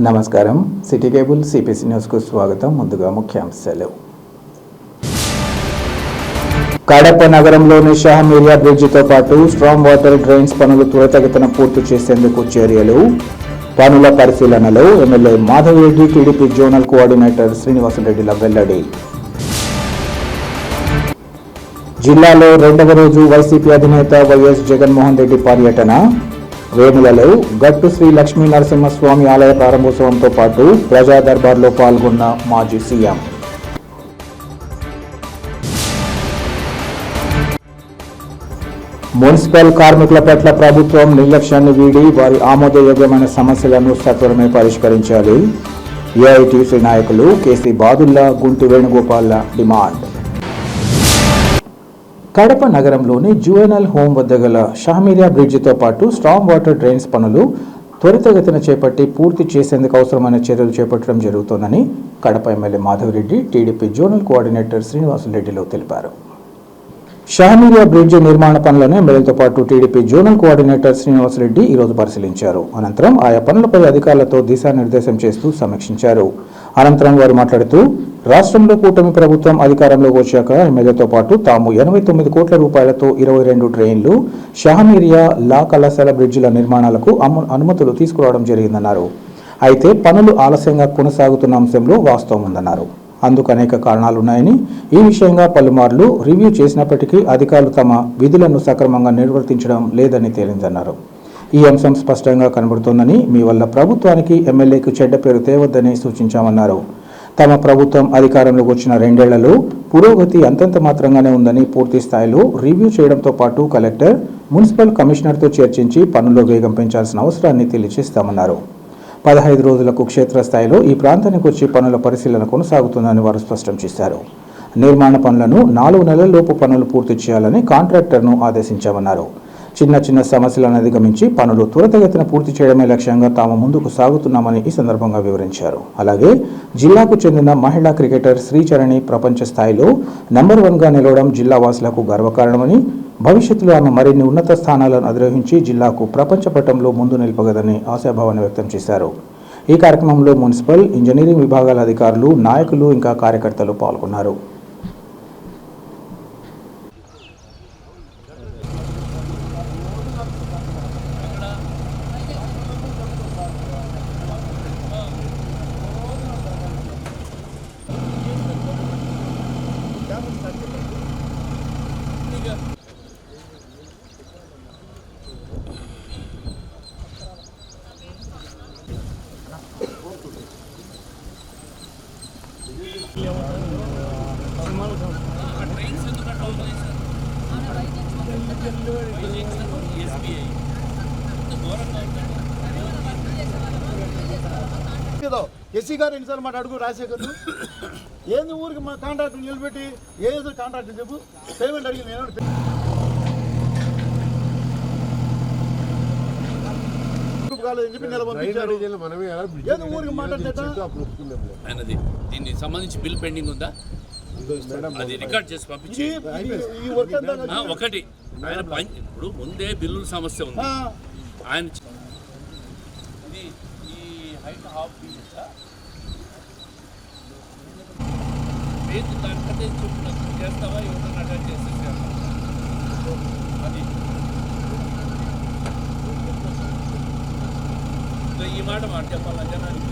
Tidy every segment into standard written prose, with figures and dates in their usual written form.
నమస్కారం. City cable CPC న్యూస్కు స్వాగతం. ముందుగా ముఖ్యాంశాలు. కడప నగరంలోని షాహమీరియా బ్రిడ్జితో పాటు స్ట్రాంగ్ వాటర్ డ్రైన్స్ పనులు త్వరితగతిన పూర్తి చేసేందుకు చర్యలు. పనుల పరిశీలనలో MLA Madhavareddy, TDP zonal coordinator శ్రీనివాసరెడ్డిల వెల్లడి. జిల్లాలో రెండవ రోజు వైసీపీ అధినేత వైఎస్ జగన్మోహన్ రెడ్డి పర్యటన. వేములలో గట్టు శ్రీ లక్ష్మీ నరసింహస్వామి ఆలయ ప్రారంభోత్సవంతో పాటు ప్రజా దర్బార్లో పాల్గొన్న మాజీ సీఎం. మున్సిపల్ కార్మికుల పట్ల ప్రభుత్వం నిర్లక్ష్యాన్ని వీడి వారి ఆమోదయోగ్యమైన సమస్యలను సత్వరమే పరిష్కరించాలి. ఏఐటీసీ నాయకులు కేసీ బాదుల్లా, గుంటి వేణుగోపాల్ల డిమాండ్. కడప నగరంలోని జువెనల్ హోం వద్ద గల షాహమీరియా బ్రిడ్జితో పాటు స్ట్రాంగ్ వాటర్ డ్రైన్స్ పనులు త్వరితగతిన చేపట్టి పూర్తి చేసేందుకు అవసరమైన చర్యలు చేపట్టడం జరుగుతోందని Kadapa MLA Madhavareddy, TDP zonal coordinator శ్రీనివాసరెడ్డిలు తెలిపారు. షాహమీరియా బ్రిడ్జి నిర్మాణ పనులను ఎమ్మెల్యేతో పాటు టీడీపీ జోనల్ కోఆర్డినేటర్ శ్రీనివాసరెడ్డి ఈరోజు పరిశీలించారు. అనంతరం ఆయా పనులపై అధికారులతో దిశానిర్దేశం చేస్తూ సమీక్షించారు. అనంతరం వారు మాట్లాడుతూ, రాష్ట్రంలో కూటమి ప్రభుత్వం అధికారంలోకి వచ్చాక ఎమ్మెల్యేతో పాటు తాము 89 కోట్ల రూపాయలతో 22 ట్రైన్లు, షాహమీరియా, లా కళాశాల బ్రిడ్జిల నిర్మాణాలకు అనుమతులు తీసుకురావడం జరిగిందన్నారు. అయితే పనులు ఆలస్యంగా కొనసాగుతున్న అంశంలో వాస్తవం ఉందన్నారు. అందుకు అనేక కారణాలున్నాయని, ఈ విషయంగా పలుమార్లు రివ్యూ చేసినప్పటికీ అధికారులు తమ విధులను సక్రమంగా నిర్వర్తించడం లేదని తేలిందన్నారు. ఈ అంశం స్పష్టంగా కనబడుతోందని, మీ వల్ల ప్రభుత్వానికి, ఎమ్మెల్యేకు చెడ్డ పేరు తేవద్దని సూచించామన్నారు. తమ ప్రభుత్వం అధికారంలోకి వచ్చిన 2 ఏళ్లలో పురోగతి అంతంత మాత్రంగానే ఉందని, పూర్తి స్థాయిలో రివ్యూ చేయడంతో పాటు కలెక్టర్, మున్సిపల్ కమిషనర్తో చర్చించి పనుల్లో వేగం పెంచాల్సిన అవసరాన్ని తెలియజేస్తామన్నారు. 15 రోజులకు క్షేత్రస్థాయిలో ఈ ప్రాంతానికి వచ్చి పనుల పరిశీలన కొనసాగుతుందని వారు స్పష్టం చేశారు. నిర్మాణ పనులను 4 నెలల్లోపు పనులు పూర్తి చేయాలని కాంట్రాక్టర్ను ఆదేశించామన్నారు. చిన్న సమస్యలను అధిగమించి పనులు త్వరితగతిన పూర్తి చేయడమే లక్ష్యంగా తాము ముందుకు సాగుతున్నామని ఈ సందర్భంగా వివరించారు. అలాగే జిల్లాకు చెందిన మహిళా క్రికెటర్ శ్రీచరణి ప్రపంచ స్థాయిలో నంబర్ 1గా నిలవడం జిల్లా వాసులకు గర్వకారణమని, భవిష్యత్తులో ఆమె మరిన్ని ఉన్నత స్థానాలను అధిరోహించి జిల్లాకు ప్రపంచ పటంలో ముందు నిలపగదని ఆశాభావాన్ని వ్యక్తం చేశారు. ఈ కార్యక్రమంలో మున్సిపల్, ఇంజనీరింగ్ విభాగాల అధికారులు, నాయకులు ఇంకా కార్యకర్తలు పాల్గొన్నారు. ఎస్సీ గారు ఎన్నిసార్లు మాట అడుగు రాజశేఖర్ ఏంది ఊరికి మా కాంట్రాక్టర్ నిలబెట్టి ఏదో కాంట్రాక్టర్ చెప్పు పేమెంట్ అడిగింది దీనికి సంబంధించి బిల్ పెండింగ్ ఉందా, అది రికార్డ్ చేసి పంపించి ఒకటి ఆయన ఇప్పుడు ముందే బిల్లుల సమస్య ఉంది. ఆయన హైట్ హాఫ్ దానికంటే చెప్పినప్పుడు చేస్తావా, ఎవరైనా అటాచ్ చేసేసారు అది ఈ మాట చెప్పాలా జనానికి.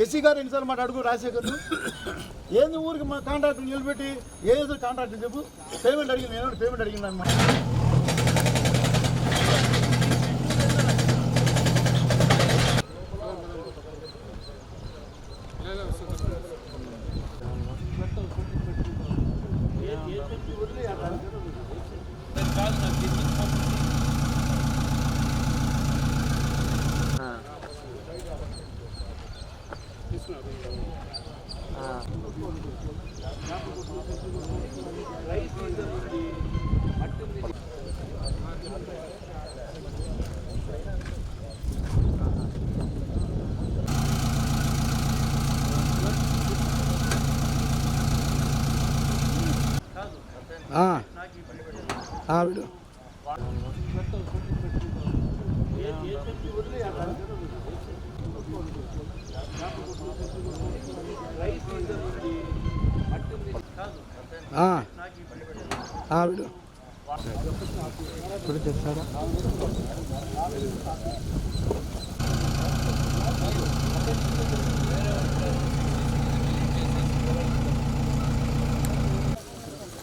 ఎస్సీ గారు ఎన్నిసార్లు మాట అడుగు రాజశేఖర్ను ఏంది ఊరికి మా కాంట్రాక్టర్ నిలబెట్టి ఏదో కాంట్రాక్టర్ చెప్పు పేమెంట్ అడిగింది నేను పేమెంట్ అడిగింది అన్నమాట ఆవిడ ఆవిడ ఇప్పుడు తెస్తారా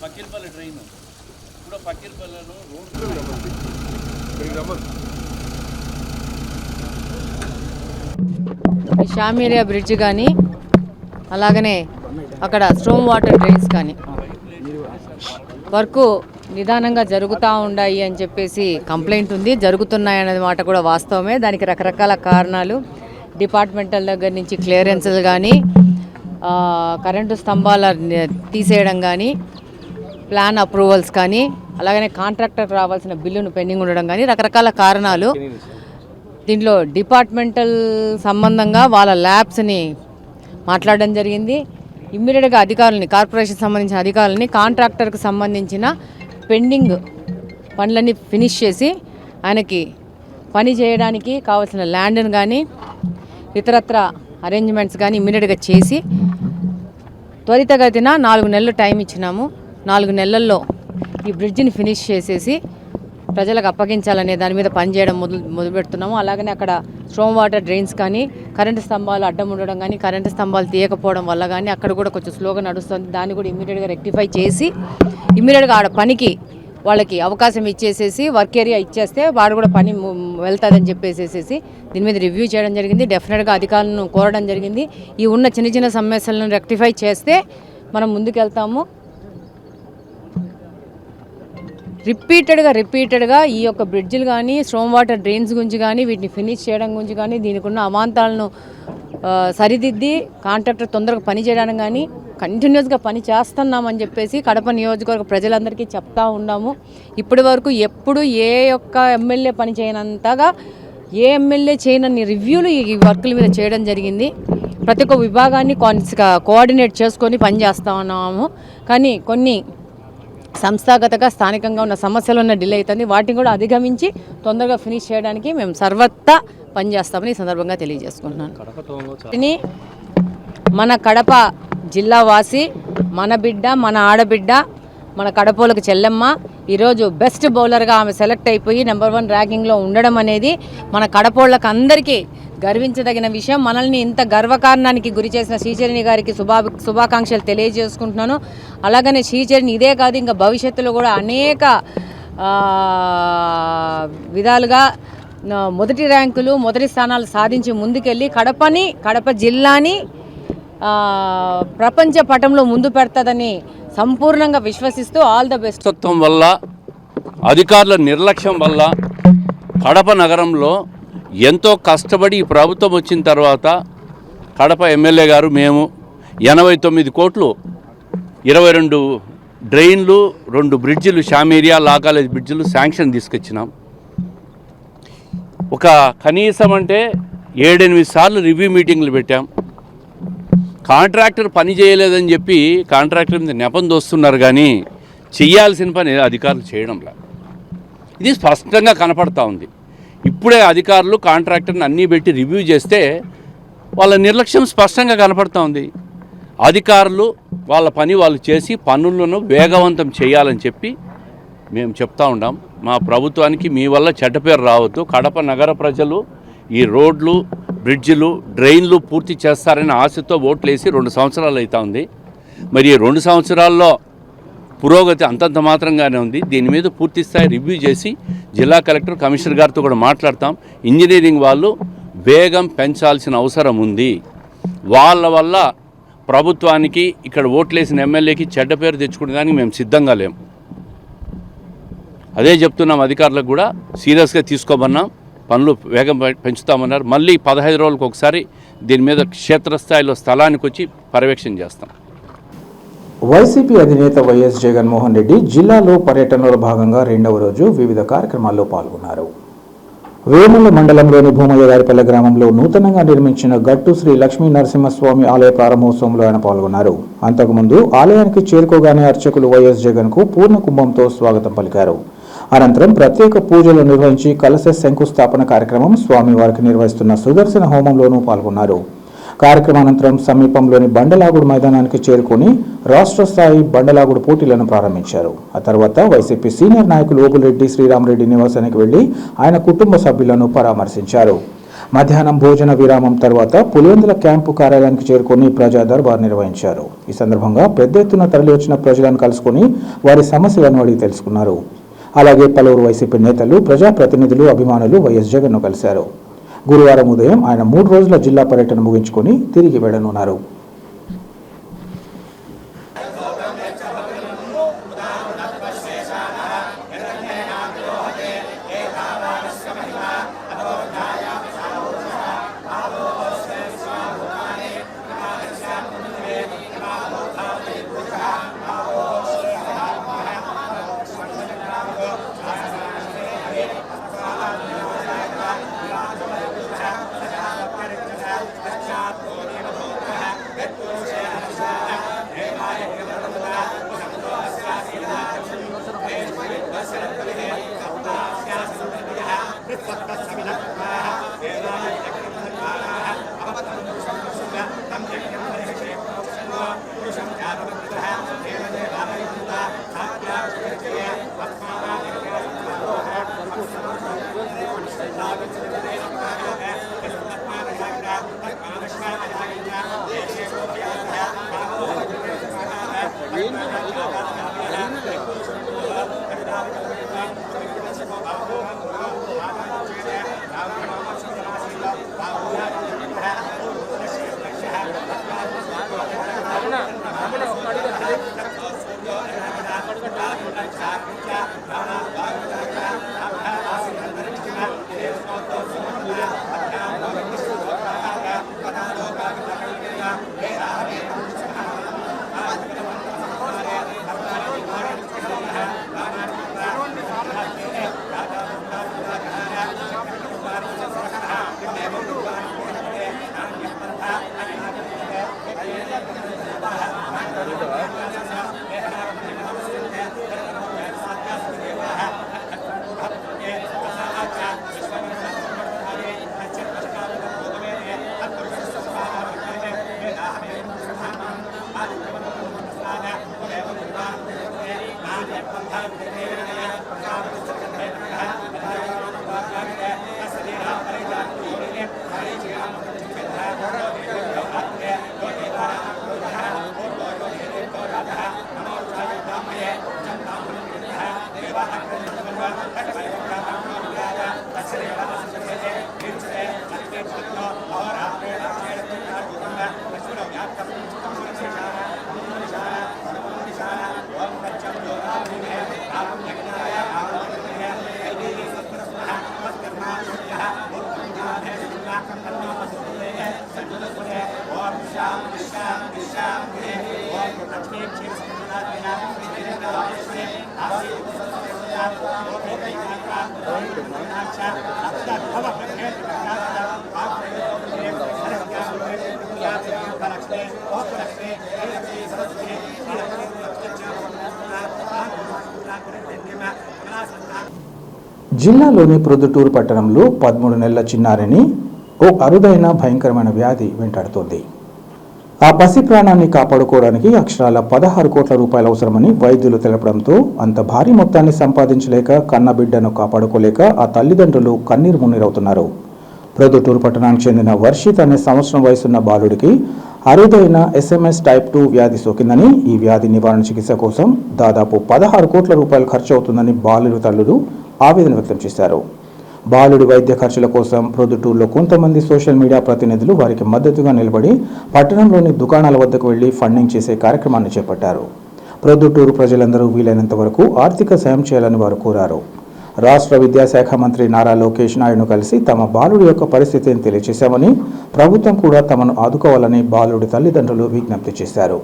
పక్కిరిపల్లి ట్రైన్ ఇప్పుడు పక్కిరిపల్లిలో ఈ షామీరియా బ్రిడ్జ్ కానీ అలాగనే అక్కడ స్ట్రోమ్ వాటర్ డ్రైన్స్ కానీ వర్క్ నిదానంగా జరుగుతూ ఉన్నాయి అని చెప్పేసి కంప్లైంట్ ఉంది. జరుగుతున్నాయనే మాట కూడా వాస్తవమే. దానికి రకరకాల కారణాలు డిపార్ట్మెంటల్ దగ్గర నుంచి క్లియరెన్స్లు కానీ కరెంటు స్తంభాల తీసేయడం కానీ ప్లాన్ అప్రూవల్స్ కానీ అలాగనే కాంట్రాక్టర్ రావాల్సిన బిల్లును పెండింగ్ ఉండడం కానీ రకరకాల కారణాలు. దీంట్లో డిపార్ట్మెంటల్ సంబంధంగా వాళ్ళ ల్యాబ్స్ని మాట్లాడడం జరిగింది. ఇమ్మీడియట్గా అధికారులని కార్పొరేషన్ సంబంధించిన అధికారులని కాంట్రాక్టర్కి సంబంధించిన పెండింగ్ పనులన్నీ ఫినిష్ చేసి ఆయనకి పని చేయడానికి కావాల్సిన ల్యాండ్ని కానీ ఇతరత్ర అరేంజ్మెంట్స్ కానీ ఇమ్మీడియట్గా చేసి త్వరితగతిన 4 నెలలు టైం ఇచ్చినాము. 4 నెలల్లో ఈ బ్రిడ్జిని ఫినిష్ చేసేసి ప్రజలకు అప్పగించాలనే దాని మీద పనిచేయడం మొదలుపెడుతున్నాము. అలాగనే అక్కడ స్ట్రోమ్ వాటర్ డ్రైన్స్ కానీ కరెంటు స్తంభాలు అడ్డం ఉండడం కానీ కరెంటు స్తంభాలు తీయకపోవడం వల్ల కానీ అక్కడ కూడా కొంచెం స్లోగా నడుస్తుంది. దాన్ని కూడా ఇమ్మీడియట్గా రెక్టిఫై చేసి ఇమ్మీడియట్గా ఆడ పనికి వాళ్ళకి అవకాశం ఇచ్చేసేసి వర్క్ ఏరియా ఇచ్చేస్తే వాడు కూడా పని వెళ్తుందని చెప్పేసేసి దీని మీద రివ్యూ చేయడం జరిగింది. డెఫినెట్గా అధికారులను కోరడం జరిగింది. ఈ ఉన్న చిన్న చిన్న సమస్యలను రెక్టిఫై చేస్తే మనం ముందుకెళ్తాము. రిపీటెడ్గా ఈ యొక్క బ్రిడ్జిలు కానీ స్ట్రోమ్ వాటర్ డ్రైన్స్ గురించి కానీ వీటిని ఫినిష్ చేయడం గురించి కానీ దీనికి ఉన్న అవాంతాలను సరిదిద్ది కాంట్రాక్టర్ తొందరగా పని చేయడానికి కానీ కంటిన్యూస్గా పని చేస్తున్నామని చెప్పేసి కడప నియోజకవర్గ ప్రజలందరికీ చెప్తా ఉన్నాము. ఇప్పటి వరకు ఎప్పుడు ఏ ఒక్క ఎమ్మెల్యే పని చేయనంతగా ఏ ఎమ్మెల్యే చేయనన్ని రివ్యూలు ఈ వర్కుల మీద చేయడం జరిగింది. ప్రతి ఒక్క విభాగాన్ని కోఆర్డినేట్ చేసుకొని పని చేస్తూ ఉన్నాము. కానీ కొన్ని సంస్థాగతంగా స్థానికంగా ఉన్న సమస్యలు ఉన్న డిలే అవుతుంది. వాటిని కూడా అధిగమించి తొందరగా ఫినిష్ చేయడానికి మేము సర్వత్రా పనిచేస్తామని ఈ సందర్భంగా తెలియజేసుకుంటున్నాను. మన కడప జిల్లా వాసి, మన బిడ్డ, మన ఆడబిడ్డ, మన కడపలకు చెల్లెమ్మ ఈరోజు బెస్ట్ బౌలర్గా ఆమె సెలెక్ట్ అయిపోయి నెంబర్ 1 ర్యాంకింగ్లో ఉండడం అనేది మన కడపోళ్ళకి అందరికీ గర్వించదగిన విషయం. మనల్ని ఇంత గర్వకారణానికి గురి చేసిన శ్రీచరణి గారికి శుభాకాంక్షలు తెలియజేసుకుంటున్నాను. అలాగనే శ్రీచరణి ఇదే కాదు ఇంకా భవిష్యత్తులో కూడా అనేక విధాలుగా మొదటి ర్యాంకులు మొదటి స్థానాలు సాధించి ముందుకెళ్ళి కడప జిల్లాని ప్రపంచ పటంలో ముందు పెడతాదని సంపూర్ణంగా విశ్వసిస్తూ ఆల్ ద బెస్ట్. తత్వం వల్ల అధికారుల నిర్లక్ష్యం వల్ల కడప నగరంలో ఎంతో కష్టపడి ఈ ప్రభుత్వం వచ్చిన తర్వాత కడప ఎమ్మెల్యే గారు మేము 89 కోట్లు 22 డ్రైన్లు 2 బ్రిడ్జిలు షామీరియా లా కాలేజ్ బ్రిడ్జిలు శాంక్షన్ తీసుకొచ్చినాం. ఒక కనీసం అంటే 7-8 సార్లు రివ్యూ మీటింగ్లు పెట్టాం. కాంట్రాక్టర్ పని చేయలేదని చెప్పి కాంట్రాక్టర్ మీద నెపం దోస్తున్నారు కానీ చేయాల్సిన పని అధికారులు చేయడం లేదు. ఇది స్పష్టంగా కనపడతా ఉంది. ఇప్పుడే అధికారులు కాంట్రాక్టర్ని అన్నీ పెట్టి రివ్యూ చేస్తే వాళ్ళ నిర్లక్ష్యం స్పష్టంగా కనపడతా ఉంది. అధికారులు వాళ్ళ పని వాళ్ళు చేసి పనులను వేగవంతం చేయాలని చెప్పి మేము చెప్తా ఉన్నాం. మా ప్రభుత్వానికి మీ వల్ల చెడ్డ పేరు రావద్దు. కడప నగర ప్రజలు ఈ రోడ్లు బ్రిడ్జిలు డ్రైన్లు పూర్తి చేస్తారని ఆశతో ఓట్లు వేసి 2 సంవత్సరాలు అవుతా ఉంది. మరి 2 సంవత్సరాల్లో పురోగతి అంతంత మాత్రంగానే ఉంది. దీని మీద పూర్తి స్థాయి రివ్యూ చేసి జిల్లా కలెక్టర్ కమిషనర్ గారితో కూడా మాట్లాడతాం. ఇంజనీరింగ్ వాళ్ళు వేగం పెంచాల్సిన అవసరం ఉంది. వాళ్ళ వల్ల ప్రభుత్వానికి ఇక్కడ ఓట్లేసిన ఎమ్మెల్యేకి చెడ్డ పేరు తెచ్చుకునేదానికి మేము సిద్ధంగా లేము. అదే చెప్తున్నాం అధికారులకు కూడా, సీరియస్గా తీసుకోమన్నాం. పనులు వేగం పెంచుతామన్నారు. మళ్ళీ 15 రోజులకు ఒకసారి దీని మీద క్షేత్రస్థాయిలో స్థలానికి వచ్చి పర్యవేక్షణ చేస్తాం. వైసీపీ అధినేత వైఎస్ జగన్మోహన్ రెడ్డి జిల్లాలో పర్యటనలో భాగంగా 2వ రోజు వివిధ కార్యక్రమాల్లో పాల్గొన్నారు. వేముల మండలంలోని భూమయ్యగారిపల్లె గ్రామంలో నూతనంగా నిర్మించిన గట్టు శ్రీ లక్ష్మీ నరసింహస్వామి ఆలయ ప్రారంభోత్సవంలో ఆయన పాల్గొన్నారు. అంతకుముందు ఆలయానికి చేరుకోగానే అర్చకులు వైఎస్ జగన్కు పూర్ణ కుంభంతో స్వాగతం పలికారు. అనంతరం ప్రత్యేక పూజలు నిర్వహించి కలశ శంకుస్థాపన కార్యక్రమం, స్వామివారికి నిర్వహిస్తున్న సుదర్శన హోమంలోనూ పాల్గొన్నారు. కార్యక్రమానంతరం సమీపంలోని బండలాగుడు మైదానానికి చేరుకుని రాష్ట్ర స్థాయి బండలాగుడు పోటీలను ప్రారంభించారు. ఆ తర్వాత వైసీపీ సీనియర్ నాయకులు ఓబులరెడ్డి శ్రీరామరెడ్డి నివాసానికి వెళ్లి ఆయన కుటుంబ సభ్యులను పరామర్శించారు. మధ్యాహ్నం భోజన విరామం తర్వాత పులివెందుల క్యాంపు కార్యాలయానికి చేరుకుని ప్రజా దర్బార్ నిర్వహించారు. ఈ సందర్భంగా పెద్ద ఎత్తున తరలివచ్చిన ప్రజలను కలుసుకుని వారి సమస్యలను అడిగి తెలుసుకున్నారు. అలాగే పలువురు వైసీపీ నేతలు, ప్రజాప్రతినిధులు, అభిమానులు వైఎస్ జగన్ను కలిశారు. గురువారం ఉదయం ఆయన 3 రోజుల జిల్లా పర్యటన ముగించుకొని తిరిగి వెళ్లనున్నారు. జిల్లాలోని ప్రొద్దుటూరు పట్టణంలో 13 నెలల చిన్నారిని ఓ అరుదైన భయంకరమైన వ్యాధి వెంటాడుతోంది. ఆ పసి ప్రాణాన్ని కాపాడుకోవడానికి అక్షరాల 16 కోట్ల రూపాయలు అవసరమని వైద్యులు తెలపడంతో అంత భారీ మొత్తాన్ని సంపాదించలేక కన్నబిడ్డను కాపాడుకోలేక ఆ తల్లిదండ్రులు కన్నీరు మున్నీరవుతున్నారు. ప్రొద్దుటూరు పట్టణానికి చెందిన వర్షిత్ అనే సంవత్సరం వయసున్న బాలుడికి అరుదైన SMS టైప్ 2 వ్యాధి సోకిందని, ఈ వ్యాధి నివారణ చికిత్స కోసం దాదాపు 16 కోట్ల రూపాయలు ఖర్చు అవుతుందని బాలుడి తల్లులు ఆవేదన వ్యక్తం చేశారు. బాలుడి వైద్య ఖర్చుల కోసం ప్రొద్దుటూరులో కొంతమంది సోషల్ మీడియా ప్రతినిధులు వారికి మద్దతుగా నిలబడి పట్టణంలోని దుకాణాల వద్దకు వెళ్లి ఫండింగ్ చేసే కార్యక్రమాన్ని చేపట్టారు. ప్రొద్దుటూరు ప్రజలందరూ వీలైనంత వరకు ఆర్థిక సాయం చేయాలని వారు కోరారు. రాష్ట్ర విద్యాశాఖ మంత్రి నారా లోకేష్ నాయుడును కలిసి తమ బాలుడి యొక్క పరిస్థితిని తెలియజేశామని, ప్రభుత్వం కూడా తమను ఆదుకోవాలని బాలుడి తల్లిదండ్రులు విజ్ఞప్తి చేశారు.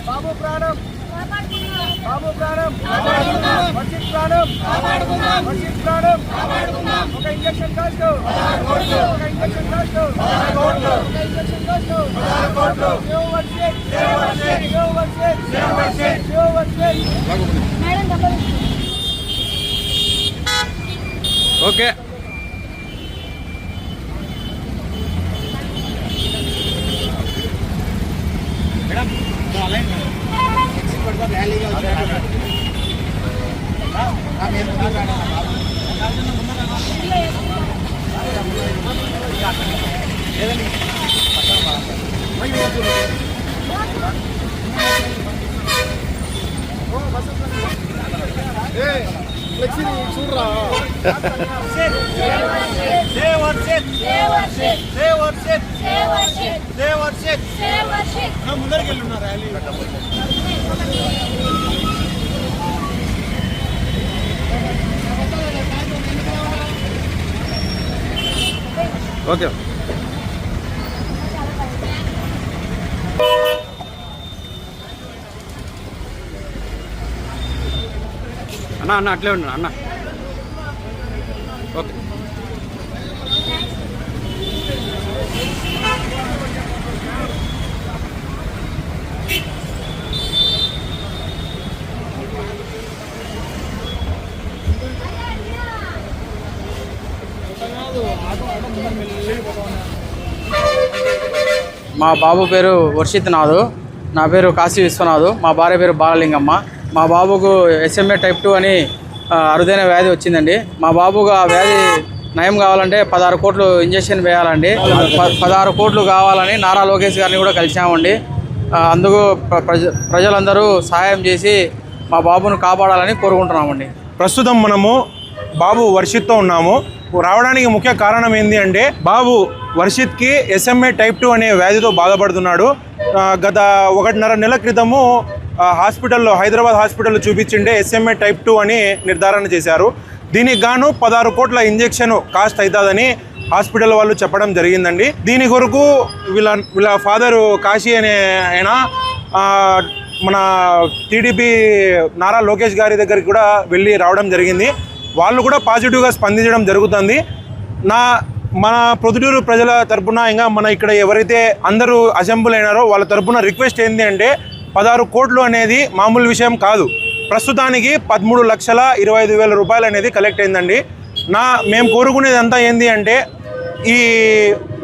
బాబు ప్రాణం వర్షిత్ ప్రాణం వర్షిత్ ప్రాణం ఒక ఇంజెక్షన్ కాస్ట్ ఒక ఇంజెక్షన్ కాస్ట్ ఒక ఇంజెక్షన్ కాస్ట్ ఓకే ముందరికి వెళ్ళున్నా ర్యాలీ ఓకే అన్న అట్లే ఉన్నా అన్న. ఓకే మా బాబు పేరు వర్షిత్ నాథు, నా పేరు కాశీ విశ్వనాథు, మా భార్య పేరు బాలలింగమ్మ. మా బాబుకు SMA టైప్ 2 అని అరుదైన వ్యాధి వచ్చిందండి. మా బాబుకు ఆ వ్యాధి నయం కావాలంటే 16 కోట్లు ఇంజెక్షన్ వేయాలండి. 16 కోట్లు కావాలని నారా లోకేష్ గారిని కూడా కలిసామండి. అందుకు ప్రజలందరూ సహాయం చేసి మా బాబును కాపాడాలని కోరుకుంటున్నామండి. ప్రస్తుతం మనము బాబు వర్షిత్తో ఉన్నాము. రావడానికి ముఖ్య కారణం ఏంటి అంటే, బాబు వర్షిత్కి SMA టైప్ 2 అనే వ్యాధితో బాధపడుతున్నాడు. గత 1.5 నెలల క్రితము హాస్పిటల్లో, హైదరాబాద్ హాస్పిటల్లో చూపించిండే SMA టైప్ 2 అని నిర్ధారణ చేశారు. దీనికి గాను 16 కోట్ల ఇంజెక్షన్ కాస్ట్ అవుతుందని హాస్పిటల్ వాళ్ళు చెప్పడం జరిగిందండి. దీని కొరకు వీళ్ళ ఫాదరు కాశీ అనే ఆయన మన టీడీపీ నారా లోకేష్ గారి దగ్గరికి కూడా వెళ్ళి రావడం జరిగింది. వాళ్ళు కూడా పాజిటివ్గా స్పందించడం జరుగుతుంది. మన ప్రొద్దుటూరు ప్రజల తరపున, ఇంకా మన ఇక్కడ ఎవరైతే అందరూ అసెంబ్లీ అయినారో వాళ్ళ తరపున రిక్వెస్ట్ ఏంటి అంటే, 16 కోట్లు అనేది మామూలు విషయం కాదు. ప్రస్తుతానికి 13,25,000 రూపాయలు అనేది కలెక్ట్ అయిందండి. మేము కోరుకునేది అంతా ఏంటి అంటే, ఈ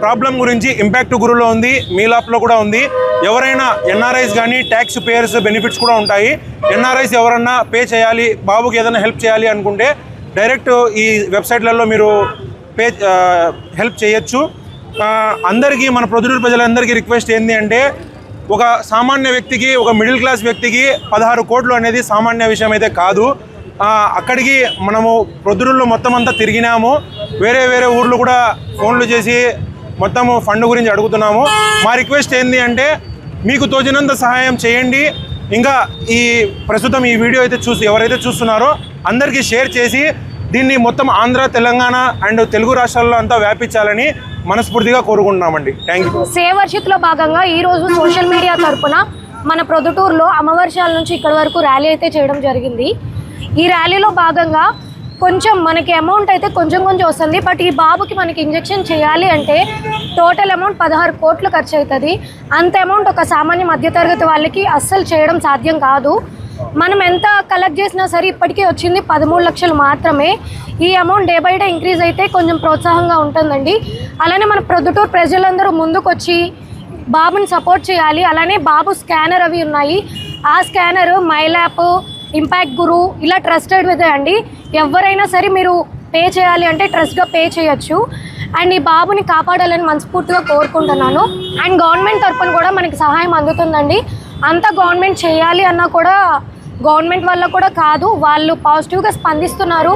ప్రాబ్లం గురించి ఇంపాక్ట్ గురులో ఉంది, మీలాప్లో కూడా ఉంది. ఎవరైనా ఎన్ఆర్ఐస్ కానీ ట్యాక్స్ పేయర్స్ బెనిఫిట్స్ కూడా ఉంటాయి. ఎన్ఆర్ఐస్ ఎవరన్నా పే చేయాలి, బాబుకి ఏదైనా హెల్ప్ చేయాలి అనుకుంటే డైరెక్ట్ ఈ వెబ్సైట్లలో మీరు హెల్ప్ చేయొచ్చు. అందరికీ, మన ప్రొద్దుటూరు ప్రజలందరికీ రిక్వెస్ట్ ఏంటి అంటే, ఒక సామాన్య వ్యక్తికి, ఒక మిడిల్ క్లాస్ వ్యక్తికి 16 కోట్లు అనేది సామాన్య విషయం అయితే కాదు. అక్కడికి మనము ప్రొద్దుటూరులో మొత్తం అంతా తిరిగినాము. వేరే ఊర్లు కూడా ఫోన్లు చేసి మొత్తము ఫండ్ గురించి అడుగుతున్నాము. మా రిక్వెస్ట్ ఏంటి అంటే, మీకు తోచినంత సహాయం చేయండి. ఇంకా ఈ ప్రస్తుతం ఈ వీడియో అయితే ఎవరైతే చూస్తున్నారో అందరికీ షేర్ చేసి దీన్ని మొత్తం ఆంధ్ర, తెలంగాణ అండ్ తెలుగు రాష్ట్రాల్లో అంతా వ్యాపించాలని మనస్ఫూర్తిగా కోరుకుంటున్నామండి. Thank you. సేవ్ వర్షిత్లో భాగంగా ఈరోజు సోషల్ మీడియా తరఫున మన ప్రొద్దుటూరులో అమ్మవర్షాల నుంచి ఇక్కడి వరకు ర్యాలీ అయితే చేయడం జరిగింది. ఈ ర్యాలీలో భాగంగా కొంచెం మనకి అమౌంట్ అయితే కొంచెం వస్తుంది. బట్ ఈ బాబుకి మనకి ఇంజెక్షన్ చేయాలి అంటే టోటల్ అమౌంట్ 16 కోట్లు ఖర్చు అవుతుంది. అంత అమౌంట్ ఒక సామాన్య మధ్యతరగతి వాళ్ళకి అస్సలు చేయడం సాధ్యం కాదు. మనం ఎంత కలెక్ట్ చేసినా సరే ఇప్పటికీ వచ్చింది 13 లక్షలు మాత్రమే. ఈ amount day by day increase అయితే కొంచెం ప్రోత్సాహంగా ఉంటుందండి. అలానే మన ప్రొద్దుటూరు ప్రజలందరూ ముందుకొచ్చి బాబుని సపోర్ట్ చేయాలి. అలానే బాబు స్కానర్ అవి ఉన్నాయి. ఆ స్కానర్ మైల్యాప్, ఇంపాక్ట్ గురు ఇలా ట్రస్టెడ్ విదే అండి. ఎవరైనా సరే మీరు పే చేయాలి అంటే ట్రస్ట్గా పే చేయొచ్చు. అండ్ ఈ బాబుని కాపాడాలని మనస్ఫూర్తిగా కోరుకుంటున్నాను. అండ్ గవర్నమెంట్ తరఫున కూడా మనకి సహాయం అందుతుందండి. అంతా గవర్నమెంట్ చేయాలి అన్నా కూడా గవర్నమెంట్ వల్ల కూడా కాదు, వాళ్ళు పాజిటివ్గా స్పందిస్తున్నారు.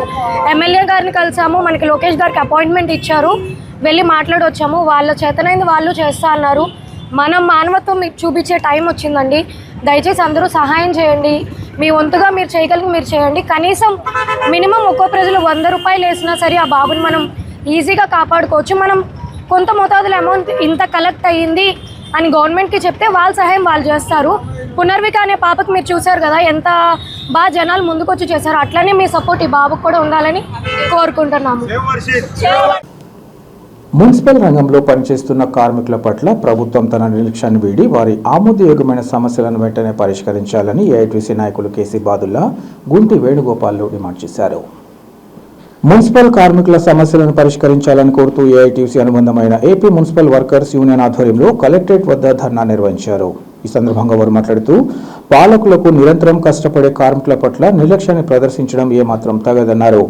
ఎమ్మెల్యే గారిని కలిసాము, మనకి లోకేష్ గారికి అపాయింట్మెంట్ ఇచ్చారు, వెళ్ళి మాట్లాడొచ్చాము. వాళ్ళ చేతనైంది వాళ్ళు చేస్తా అన్నారు. మనం మానవత్వం చూపించే టైం వచ్చిందండి. దయచేసి అందరూ సహాయం చేయండి. మీ వంతుగా మీరు చేయగలిగి మీరు చేయండి. కనీసం మినిమం ఒక్కో ప్రజలు 100 రూపాయలు వేసినా సరే ఆ బాబుని మనం ఈజీగా కాపాడుకోవచ్చు. మనం కొంత మోతాదులో అమౌంట్ ఇంత కలెక్ట్ అయ్యింది అని గవర్నమెంట్కి చెప్తే వాళ్ళ సహాయం వాళ్ళు చేస్తారు. పునర్విక అనే పాపకి మీరు చూశారు కదా ఎంత బాగా జనాలు ముందుకొచ్చి చేశారు. అట్లనే మీ సపోర్ట్ ఈ బాబుకు కూడా ఉండాలని కోరుకుంటున్నాము. మున్సిపల్ రంగంలో పనిచేస్తున్న కార్మికుల పట్ల ప్రభుత్వం తన నిర్లక్ష్యాన్ని వీడి వారి ఆమోదయోగ్యమైన సమస్యలను వెంటనే పరిష్కరించాలని ఏఐటీసీ నాయకులు కేసీ బాదుల్లా, గుంటి వేణుగోపాల్లు డిమాండ్ చేశారు. మున్సిపల్ కార్మికుల సమస్యలను పరిష్కరించాలని కోరుతూ ఏఐటీసీ అనుబంధమైన ఏపీ మున్సిపల్ వర్కర్స్ యూనియన్ ఆధ్వర్యంలో కలెక్టరేట్ వద్ద ధర్నా నిర్వహించారు. ఈ సందర్భంగా వారు మాట్లాడుతూ పాలకులకు నిరంతరం కష్టపడే కార్మికుల పట్ల నిర్లక్ష్యాన్ని ప్రదర్శించడం ఏమాత్రం తగదన్నారు.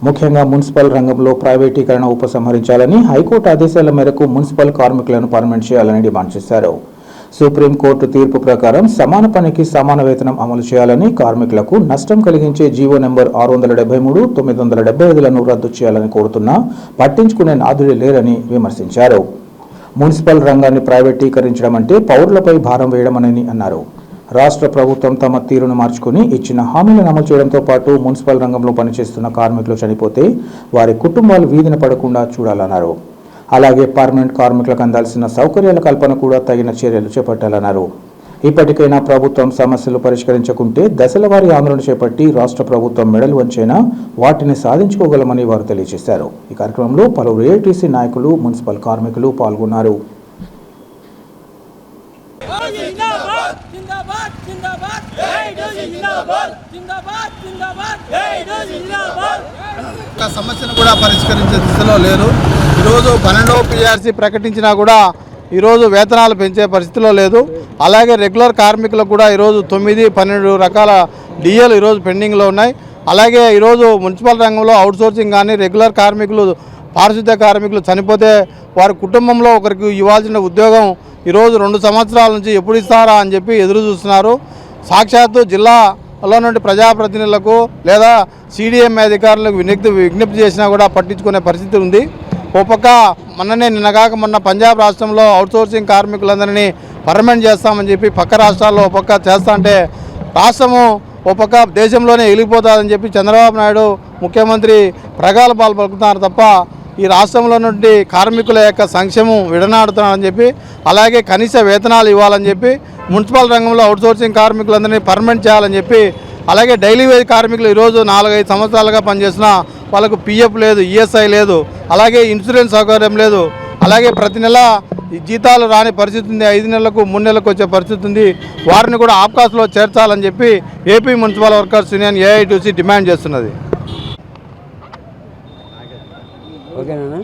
ముఖ్యంగా మున్సిపల్ రంగంలో ప్రైవేటీకరణ ఉపసంహరించాలని, హైకోర్టు ఆదేశాల మేరకు మున్సిపల్ కార్మికులను పర్మనెంట్ చేయాలని డిమాండ్ చేశారు. సుప్రీంకోర్టు తీర్పు ప్రకారం సమాన పనికి సమాన వేతనం అమలు చేయాలని, కార్మికులకు నష్టం కలిగించే జీవో నెంబర్ 673, 975లను రద్దు చేయాలని కోరుతున్నా పట్టించుకునే నాదుడే లేరని విమర్శించారు. మున్సిపల్ రంగాన్ని ప్రైవేటీకరించడం అంటే పౌరులపై భారం వేయడమని అన్నారు. రాష్ట్ర ప్రభుత్వం తమ తీరును మార్చుకుని ఇచ్చిన హామీలను అమలు చేయడంతో పాటు మున్సిపల్ రంగంలో పనిచేస్తున్న కార్మికులు చనిపోతే వారి కుటుంబాలు వీధిన పడకుండా చూడాలన్నారు. అలాగే పర్మనెంట్ కార్మికులకు అందాల్సిన సౌకర్యాల కల్పన కూడా తగిన చర్యలు చేపట్టాలన్నారు. ఇప్పటికైనా ప్రభుత్వం సమస్యలు పరిష్కరించకుంటే దశలవారీ ఆందోళన చేపట్టి రాష్ట్ర ప్రభుత్వం మెడలు వంచైనా వాటిని సాధించుకోగలమని వారు తెలియజేశారు. ఈ కార్యక్రమంలో పలువురు ఏఐటీసీ నాయకులు, మున్సిపల్ కార్మికులు పాల్గొన్నారు. సమస్యను కూడా పరిష్కరించే దిశలో లేరు. ఈరోజు 12వ PRC ప్రకటించినా కూడా ఈరోజు వేతనాలు పెంచే పరిస్థితిలో లేదు. అలాగే రెగ్యులర్ కార్మికులకు కూడా ఈరోజు 9, 12 రకాల డిఏలు ఈరోజు పెండింగ్లో ఉన్నాయి. అలాగే ఈరోజు మున్సిపల్ రంగంలో అవుట్సోర్సింగ్ కానీ రెగ్యులర్ కార్మికులు, పారిశుద్ధ్య కార్మికులు చనిపోతే వారి కుటుంబంలో ఒకరికి ఇవ్వాల్సిన ఉద్యోగం ఈరోజు 2 సంవత్సరాల నుంచి ఎప్పుడు ఇస్తారా అని చెప్పి ఎదురు చూస్తున్నారు. సాక్షాత్తు జిల్లాలో నుండి ప్రజాప్రతినిధులకు లేదా CDM అధికారులకు విజ్ఞప్తి చేసినా కూడా పట్టించుకునే పరిస్థితి ఉంది. ఓ పక్క నిన్నగాక పంజాబ్ రాష్ట్రంలో అవుట్సోర్సింగ్ కార్మికులందరినీ పర్మనెంట్ చేస్తామని చెప్పి పక్క రాష్ట్రాల్లో ఓ పక్క చేస్తా అంటే రాష్ట్రము ఓ పక్క దేశంలోనే వెలిగిపోతుందని చెప్పి చంద్రబాబు నాయుడు ముఖ్యమంత్రి ప్రగల్భాలు పలుకుతున్నారు తప్ప ఈ రాష్ట్రంలో నుండి కార్మికుల యొక్క సంక్షేమం విడనాడుతున్నారని చెప్పి, అలాగే కనీస వేతనాలు ఇవ్వాలని చెప్పి, మున్సిపల్ రంగంలో అవుట్సోర్సింగ్ కార్మికులందరినీ పర్మనెంట్ చేయాలని చెప్పి, అలాగే డైలీ వేజ్ కార్మికులు ఈరోజు 4-5 సంవత్సరాలుగా పనిచేసిన వాళ్ళకు PF లేదు, ESI లేదు, అలాగే ఇన్సూరెన్స్ సౌకర్యం లేదు, అలాగే ప్రతి నెల జీతాలు రాని పరిస్థితి ఉంది, 5 నెలలకు 3 నెలలకు వచ్చే పరిస్థితి ఉంది. వారిని కూడా ఆప్కాస్లో చేర్చాలని చెప్పి AP municipal workers union AITC demand చేస్తున్నది. ఓకేనా,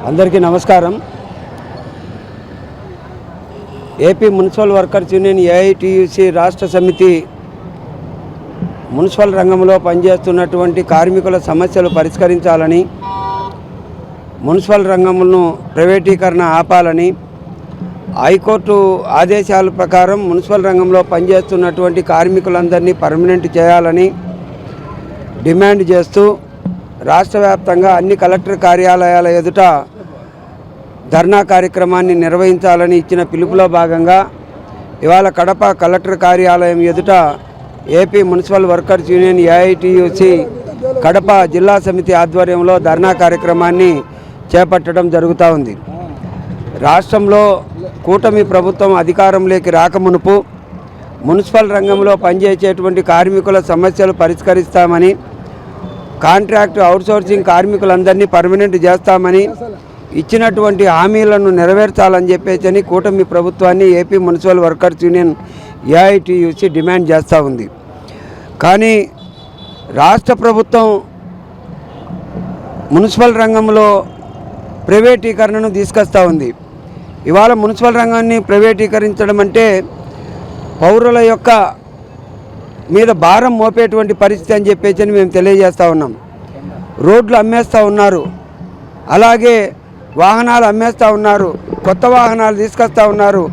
అందరికీ నమస్కారం. AP municipal workers union AITC రాష్ట్ర సమితి మున్సిపల్ రంగంలో పనిచేస్తున్నటువంటి కార్మికుల సమస్యలు పరిష్కరించాలని, మున్సిపల్ రంగంలో ప్రైవేటీకరణ ఆపాలని, హైకోర్టు ఆదేశాల ప్రకారం మున్సిపల్ రంగంలో పనిచేస్తున్నటువంటి కార్మికులందరినీ పర్మనెంట్ చేయాలని డిమాండ్ చేస్తూ రాష్ట్ర వ్యాప్తంగా అన్ని కలెక్టర్ కార్యాలయాల ఎదుట ధర్నా కార్యక్రమాన్ని నిర్వహించాలని ఇచ్చిన పిలుపులో భాగంగా ఇవాళ కడప కలెక్టర్ కార్యాలయం ఎదుట AP municipal workers union AITC Kadapa జిల్లా సమితి ఆధ్వర్యంలో ధర్నా కార్యక్రమాన్ని చేపట్టడం జరుగుతూ ఉంది. రాష్ట్రంలో కూటమి ప్రభుత్వం అధికారంలోకి రాకమునుపు మున్సిపల్ రంగంలో పనిచేసేటువంటి కార్మికుల సమస్యలు పరిష్కరిస్తామని కాంట్రాక్ట్ అవుట్సోర్సింగ్ కార్మికులందరినీ పర్మనెంట్ చేస్తామని ఇచ్చినటువంటి హామీలను నెరవేర్చాలని చెప్పేసి కూటమి ప్రభుత్వాన్ని AP municipal workers union AITUC demand చేస్తూ ఉంది. కానీ రాష్ట్ర ప్రభుత్వం మున్సిపల్ రంగంలో ప్రైవేటీకరణను తీసుకొస్తూ ఉంది. ఇవాళ మున్సిపల్ రంగాన్ని ప్రైవేటీకరించడం అంటే పౌరుల యొక్క మీద భారం మోపేటువంటి పరిస్థితి అని చెప్పేసి మేము తెలియజేస్తూ ఉన్నాం. రోడ్లు అమ్మేస్తూ ఉన్నారు, అలాగే వాహనాలు అమ్మేస్తూ ఉన్నారు, కొత్త వాహనాలు తీసుకొస్తూ ఉన్నారు.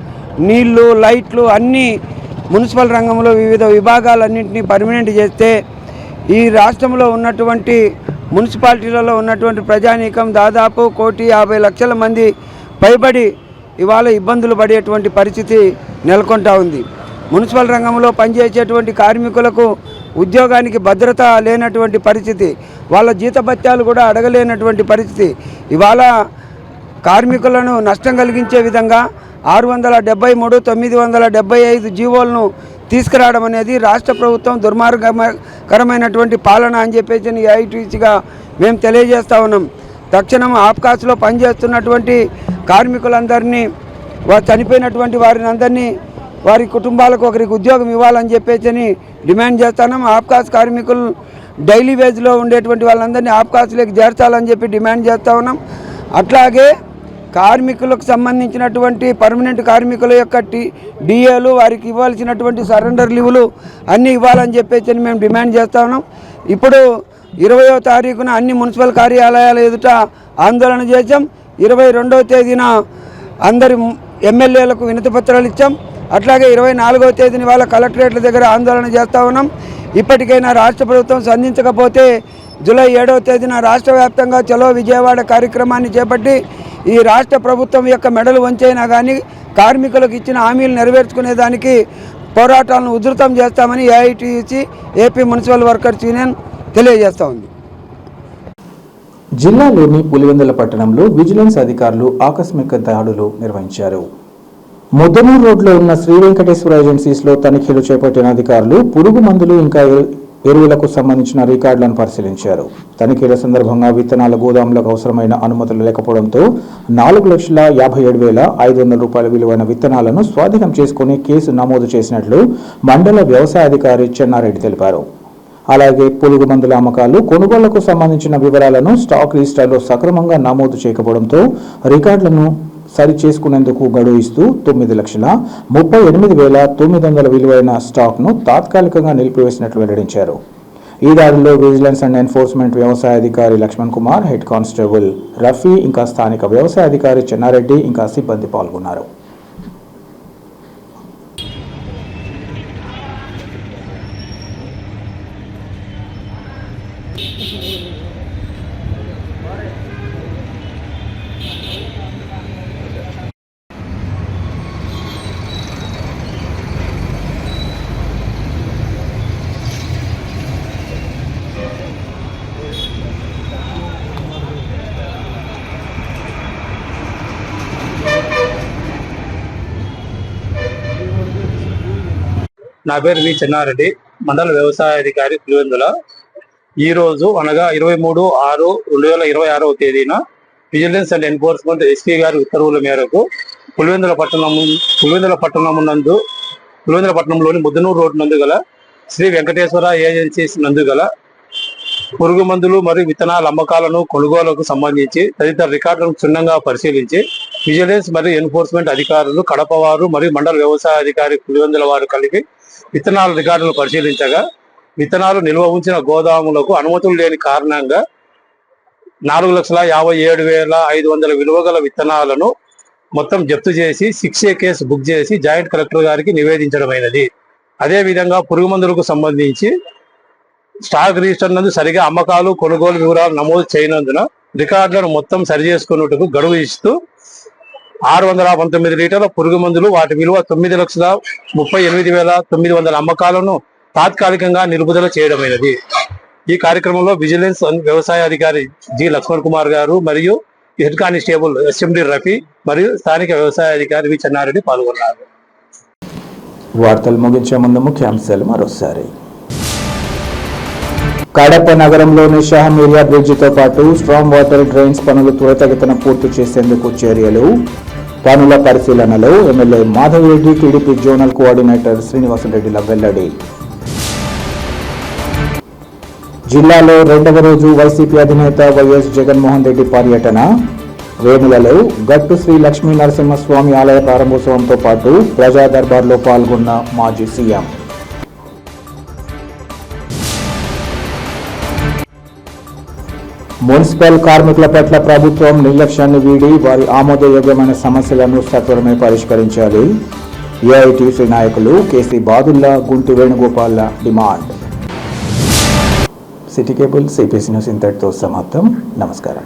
నీళ్లు, లైట్లు అన్నీ మున్సిపల్ రంగంలో వివిధ విభాగాలన్నింటినీ పర్మనెంట్ చేస్తే ఈ రాష్ట్రంలో ఉన్నటువంటి మున్సిపాలిటీలలో ఉన్నటువంటి ప్రజానీకం దాదాపు 1,50,00,000 మంది పైబడి ఇవాళ ఇబ్బందులు పడేటువంటి పరిస్థితి నెలకొంటా ఉంది. మున్సిపల్ రంగంలో పనిచేసేటువంటి కార్మికులకు ఉద్యోగానికి భద్రత లేనటువంటి పరిస్థితి, వాళ్ళ జీతభత్యాలు కూడా అడగలేనటువంటి పరిస్థితి. ఇవాళ కార్మికులను నష్టం కలిగించే విధంగా 673, 975 జీవోలను తీసుకురావడం అనేది రాష్ట్ర ప్రభుత్వం దుర్మార్గకరమైనటువంటి పాలన అని చెప్పేసి ఏఐటీసీగా మేము తెలియజేస్తూ ఉన్నాం. తక్షణం ఆప్కాస్లో పనిచేస్తున్నటువంటి కార్మికులందరినీ, చనిపోయినటువంటి వారిని అందరినీ వారి కుటుంబాలకు ఒకరికి ఉద్యోగం ఇవ్వాలని చెప్పేసి డిమాండ్ చేస్తున్నాం. ఆప్కాస్ కార్మికులు డైలీ వేజ్లో ఉండేటువంటి వాళ్ళందరినీ ఆప్కాస్లోకి చేర్చాలని చెప్పి డిమాండ్ చేస్తూ ఉన్నాం. అట్లాగే కార్మికులకు సంబంధించినటువంటి పర్మనెంట్ కార్మికుల యొక్క డిఏలు, వారికి ఇవ్వాల్సినటువంటి సరెండర్ లీవులు అన్నీ ఇవ్వాలని చెప్పేసి మేము డిమాండ్ చేస్తూ ఉన్నాం. ఇప్పుడు 20వ తారీఖున అన్ని మున్సిపల్ కార్యాలయాల ఎదుట ఆందోళన చేశాం. 22వ తేదీన అందరి ఎమ్మెల్యేలకు వినతి పత్రాలు ఇచ్చాం. అట్లాగే 24వ తేదీన వాళ్ళ కలెక్టరేట్ల దగ్గర ఆందోళన చేస్తూ ఉన్నాం. ఇప్పటికైనా రాష్ట్ర ప్రభుత్వం స్పందించకపోతే జూలై 7వ తేదీన రాష్ట్ర వ్యాప్తంగా చలో విజయవాడ కార్యక్రమాన్ని చేపట్టి ఈ రాష్ట్ర ప్రభుత్వం యొక్క మెడలు వంచైనా కానీ కార్మికులకు ఇచ్చిన హామీలు నెరవేర్చుకునేదానికి పోరాటాలను ఉధృతం చేస్తామని AITUC AP municipal workers union తెలియజేస్తూ ఉంది. జిల్లాలోని పులివెందుల పట్టణంలో విజిలెన్స్ అధికారులు ఆకస్మిక దాడులు నిర్వహించారు. ముద్దనూరు రోడ్లో ఉన్న శ్రీ వెంకటేశ్వర ఏజెన్సీస్లో తనిఖీలు చేపట్టిన అధికారులు పురుగు మందులు ఇంకా ఎరువులకు సంబంధించిన రికార్డులను పరిశీలించారు. తనిఖీల సందర్భంగా విత్తనాల గోదాములకు అవసరమైన అనుమతులు లేకపోవడంతో 4,57,500 రూపాయల విలువైన విత్తనాలను స్వాధీనం చేసుకుని కేసు నమోదు చేసినట్లు మండల వ్యవసాయ అధికారి చెన్నారెడ్డి తెలిపారు. అలాగే పురుగు మందుల అమ్మకాలు, కొనుగోళ్లకు సంబంధించిన వివరాలను స్టాక్ రిజిస్టర్లో సక్రమంగా నమోదు చేయకపోవడంతో రికార్డులను సరి చేసుకునేందుకు గడువు ఇస్తూ 9,38,900 విలువైన స్టాక్ను తాత్కాలికంగా నిలిపివేసినట్లు వెల్లడించారు. ఈ దాడిలో విజిలెన్స్ అండ్ ఎన్ఫోర్స్మెంట్ వ్యవసాయ అధికారి లక్ష్మణ్ కుమార్, హెడ్ కానిస్టేబుల్ రఫీ, ఇంకా స్థానిక వ్యవసాయ అధికారి చెన్నారెడ్డి ఇంకా సిబ్బంది పాల్గొన్నారు. నా పేరు వి చెన్నారెడ్డి, మండల వ్యవసాయ అధికారి పులివెందుల. ఈరోజు అనగా 23/6/2026 తేదీన విజిలెన్స్ అండ్ ఎన్ఫోర్స్మెంట్ ఎస్పీ గారి ఉత్తర్వుల మేరకు పులివెందుల పట్టణంలోని ముద్దనూరు రోడ్డు నందు గల శ్రీ వెంకటేశ్వర ఏజెన్సీస్ నందు గల పురుగు మందులు మరియు విత్తనాల అమ్మకాలను, కొనుగోలుకు సంబంధించి తదితర రికార్డులను క్షుణ్ణంగా పరిశీలించి విజిలెన్స్ మరియు ఎన్ఫోర్స్మెంట్ అధికారులు, కడప వారు మరియు మండల వ్యవసాయ అధికారి పులివెందుల వారు కలిపి విత్తనాల రికార్డులను పరిశీలించగా విత్తనాలు నిల్వ ఉంచిన గోదాములకు అనుమతులు లేని కారణంగా 4,57,500 విలువ గల విత్తనాలను మొత్తం జప్తు చేసి 6A కేసు బుక్ చేసి జాయింట్ కలెక్టర్ గారికి నివేదించడమైనది. అదేవిధంగా పురుగు మందులకు సంబంధించి స్టాక్ రిజిస్టర్ నందు సరిగా అమ్మకాలు, కొనుగోలు వివరాలు నమోదు చేయనందున రికార్డులను మొత్తం సరిచేసుకున్నట్టుకు గడువు ఇస్తూ 619 లీటర్ల పురుగు మందులు, వాటి విలువ 9,38,900 అమ్మకాలను తాత్కాలికంగా నిలుపుదల చేయడమైనది. ఈ కార్యక్రమంలో విజిలెన్స్ వ్యవసాయ అధికారి జి లక్ష్మణ్ కుమార్ గారు మరియు హెడ్ కానిస్టేబుల్ ఎస్ఎండి రఫీ మరియు స్థానిక వ్యవసాయ అధికారి వి చెన్నారెడ్డి పాల్గొన్నారు. వార్తలు ముగించే ముందు ముఖ్యాంశాలు మరోసారి. కడప నగరంలోని షాహమీరియా బ్రిడ్జితో పాటు స్ట్రాంగ్ వాటర్ డ్రైన్స్ పనులు త్వరితగతిన పూర్తి చేసేందుకు చర్యలు. పనుల పరిశీలనలో MLA Madhavireddy, TDP zonal coordinator శ్రీనివాసరెడ్డిల వెల్లడి. జిల్లాలో రెండవ రోజు వైసీపీ అధినేత వైఎస్ జగన్మోహన్ రెడ్డి పర్యటన. వేములలో గట్టు శ్రీ లక్ష్మీ నరసింహస్వామి ఆలయ ప్రారంభోత్సవంతో పాటు ప్రజా దర్బార్లో పాల్గొన్న మాజీ సీఎం. మున్సిపల్ కార్మికుల పట్ల ప్రభుత్వం నిర్లక్ష్యాన్ని వీడి వారి ఆమోదయోగ్యమైన సమస్యలను సత్వరమే పరిష్కరించాలి. ఏఐటీసీ నాయకులు కేసీ బాదుల్లా, గుంటి వేణుగోపాల్ల demand. City cable, CPS news ఇంతటితో సమాప్తం. నమస్కారం.